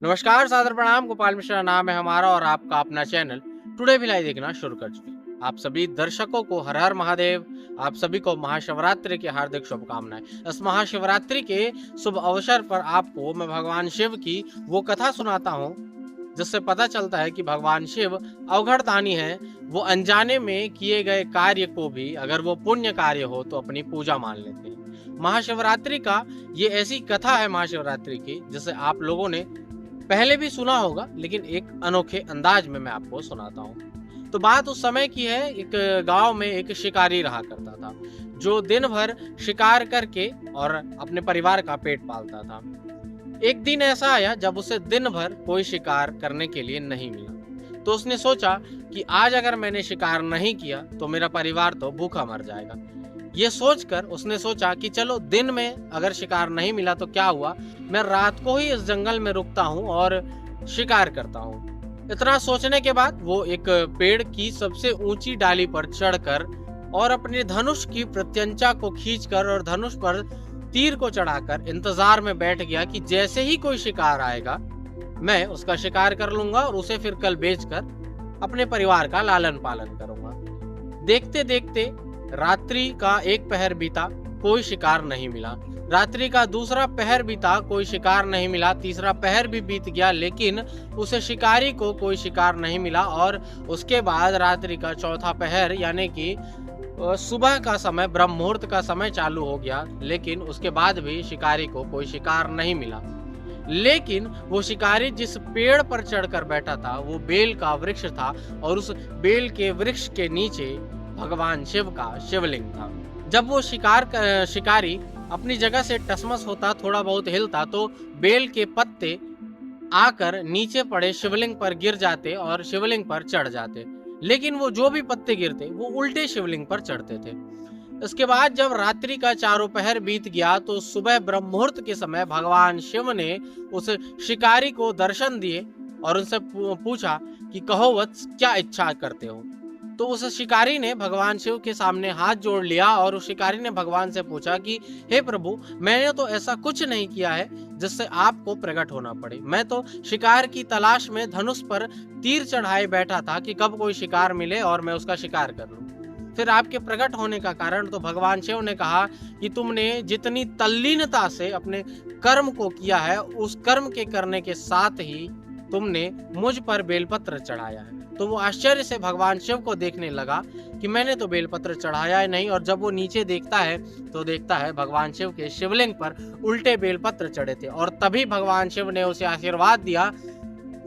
नमस्कार, सादर प्रणाम। गोपाल मिश्रा नाम है हमारा और आपका अपना चैनल टुडे भिलाई देखना शुरू कर चुके हैं। आप सभी दर्शकों को हर हर महादेव। आप सभी को महाशिवरात्रि की हार्दिक शुभकामनाएं। इस महाशिवरात्रि के शुभ अवसर पर आपको मैं भगवान शिव की वो कथा सुनाता हूँ जिससे पता चलता है कि भगवान शिव अवघड़दानी हैं। वो अनजाने में किए गए कार्य को भी अगर वो पुण्य कार्य हो तो अपनी पूजा मान लेते हैं। महाशिवरात्रि का ये ऐसी कथा है महाशिवरात्रि की जिसे आप लोगों ने पहले भी सुना होगा, लेकिन एक अनोखे अंदाज में मैं आपको सुनाता हूँ। तो बात उस समय की है, एक गांव में एक शिकारी रहा करता था जो दिन भर शिकार करके और अपने परिवार का पेट पालता था। एक दिन ऐसा आया जब उसे दिन भर कोई शिकार करने के लिए नहीं मिला। तो उसने सोचा कि आज अगर मैंने शिकार नहीं किया तो मेरा परिवार तो भूखा मर जाएगा। ये सोचकर उसने सोचा कि चलो दिन में अगर शिकार नहीं मिला तो क्या हुआ, मैं रात को ही इस जंगल में रुकता हूँ और शिकार करता हूँ। इतना सोचने के बाद वो एक पेड़ की सबसे ऊंची डाली पर चढ़कर और अपने धनुष की प्रत्यंचा को खींचकर और धनुष पर तीर को चढ़ाकर इंतजार में बैठ गया कि जैसे ही कोई शिकार आएगा मैं उसका शिकार कर लूंगा और उसे फिर कल बेचकर अपने परिवार का लालन पालन करूंगा। देखते देखते रात्रि का एक पहर बीता, कोई शिकार नहीं मिला। रात्रि का दूसरा पहर बीता, कोई शिकार नहीं मिला। तीसरा पहर भी बीत गया, लेकिन उसे शिकारी को कोई शिकार नहीं मिला। और उसके बाद रात्रि का चौथा पहर यानी कि सुबह का समय, ब्रह्म मुहूर्त का समय चालू हो गया, लेकिन उसके बाद भी शिकारी को कोई शिकार नहीं मिला। लेकिन वो शिकारी जिस पेड़ पर चढ़कर बैठा था वो बेल का वृक्ष था और उस बेल के वृक्ष के नीचे भगवान शिव का शिवलिंग था। जब वो शिकारी अपनी जगह से टसमस होता, थोड़ा बहुत हिलता, तो बेल के पत्ते आकर नीचे पड़े शिवलिंग पर गिर जाते और शिवलिंग पर चढ़ जाते। लेकिन वो जो भी पत्ते गिरते वो उल्टे शिवलिंग पर चढ़ते थे। इसके बाद जब रात्रि का चारों पहर बीत गया तो सुबह ब्रह्म मुहूर्त के समय भगवान शिव ने उस शिकारी को दर्शन दिए और उनसे पूछा कि कहो वत्स, क्या इच्छा करते हो। तो उस शिकारी ने भगवान शिव के सामने हाथ जोड़ लिया और उस शिकारी ने भगवान से पूछा कि हे प्रभु, मैंने तो ऐसा कुछ नहीं किया है जिससे आपको प्रकट होना पड़े। मैं तो शिकार की तलाश में धनुष पर तीर चढ़ाए बैठा था कि कब कोई शिकार मिले और मैं उसका शिकार कर लूं। फिर आपके प्रकट होने का कारण। तो भगवान शिव ने कहा कि तुमने जितनी तल्लीनता से अपने कर्म को किया है, उस कर्म के करने के साथ ही तुमने मुझ पर बेलपत्र चढ़ाया है। तो वो आश्चर्य से भगवान शिव को देखने लगा कि मैंने तो बेलपत्र चढ़ाया ही नहीं। और जब वो नीचे देखता है तो देखता है भगवान शिव के शिवलिंग पर उल्टे बेलपत्र चढ़े थे। और तभी भगवान शिव ने उसे आशीर्वाद दिया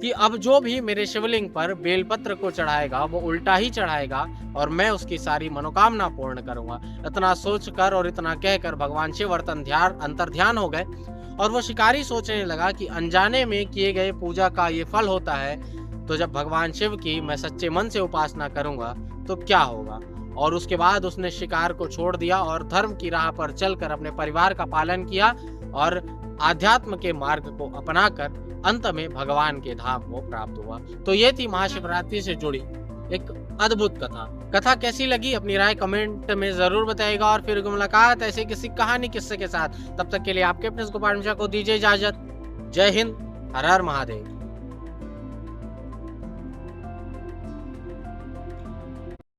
कि अब जो भी मेरे शिवलिंग पर बेलपत्र को चढ़ाएगा वो उल्टा ही चढ़ाएगा और मैं उसकी सारी मनोकामना पूर्ण करूंगा। इतना सोचकर और इतना कहकर भगवान शिव अंतर्ध्यान हो गए और वो शिकारी सोचने लगा कि अनजाने में किए गए पूजा का ये फल होता है, तो जब भगवान शिव की मैं सच्चे मन से उपासना करूंगा तो क्या होगा। और उसके बाद उसने शिकार को छोड़ दिया और धर्म की राह पर चलकर अपने परिवार का पालन किया और आध्यात्म के मार्ग को अपनाकर अंत में भगवान के धाम को प्राप्त हुआ। तो ये थी महाशिवरात्रि से जुड़ी एक अद्भुत कथा कैसी लगी अपनी राय कमेंट में जरूर बताइएगा। और फिर मुलाकात ऐसे किसी कहानी किस्से के साथ। तब तक के लिए आपके अपने गोपाल मिश्रा को दीजिए इजाजत। जय हिंद, हर हर महादेव।